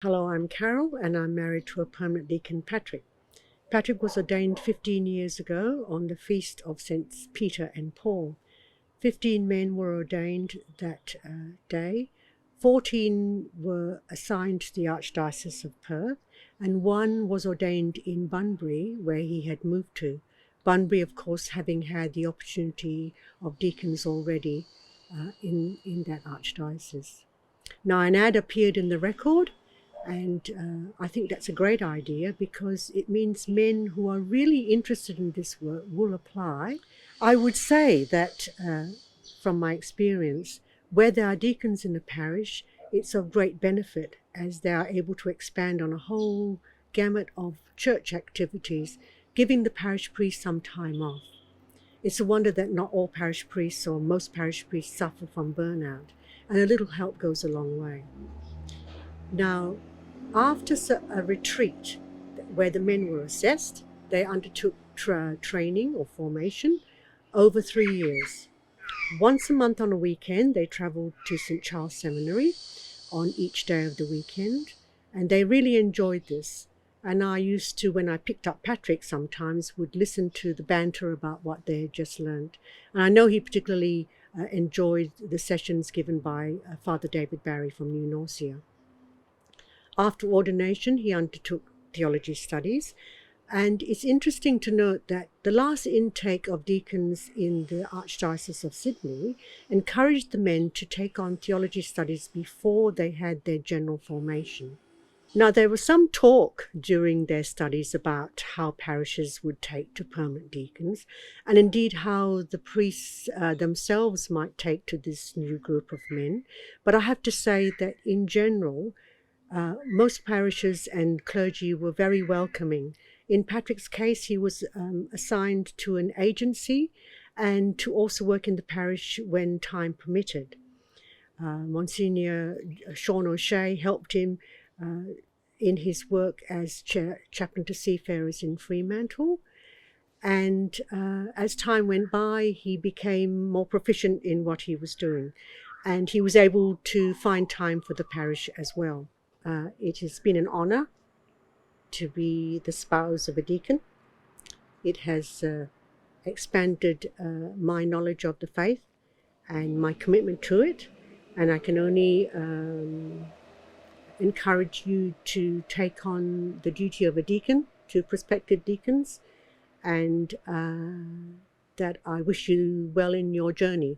Hello, I'm Carol, and I'm married to a permanent deacon, Patrick. Patrick was ordained 15 years ago on the feast of Saints Peter and Paul. 15 men were ordained that day. 14 were assigned to the Archdiocese of Perth, and one was ordained in Bunbury, where he had moved to. Bunbury, of course, having had the opportunity of deacons already in that Archdiocese. Now, an ad appeared in the record, and I think that's a great idea because it means men who are really interested in this work will apply. I would say that from my experience, where there are deacons in a parish, it's of great benefit as they are able to expand on a whole gamut of church activities, giving the parish priest some time off. It's a wonder that not all parish priests or most parish priests suffer from burnout, and a little help goes a long way. Now, after a retreat where the men were assessed, they undertook training or formation over 3 years. Once a month on a weekend, they travelled to St. Charles Seminary on each day of the weekend, and they really enjoyed this. And I used to, when I picked up Patrick sometimes, would listen to the banter about what they had just learned. And I know he particularly enjoyed the sessions given by Father David Barry from New Norcia. After ordination, he undertook theology studies, and it's interesting to note that the last intake of deacons in the Archdiocese of Sydney encouraged the men to take on theology studies before they had their general formation. Now, there was some talk during their studies about how parishes would take to permanent deacons, and indeed how the priests themselves might take to this new group of men. But I have to say that in general, most parishes and clergy were very welcoming. In Patrick's case, he was assigned to an agency and to also work in the parish when time permitted. Monsignor Sean O'Shea helped him in his work as chaplain to seafarers in Fremantle. And as time went by, he became more proficient in what he was doing. And he was able to find time for the parish as well. It has been an honour to be the spouse of a deacon. It has expanded my knowledge of the faith and my commitment to it, and I can only encourage you to take on the duty of a deacon to prospective deacons, and that I wish you well in your journey.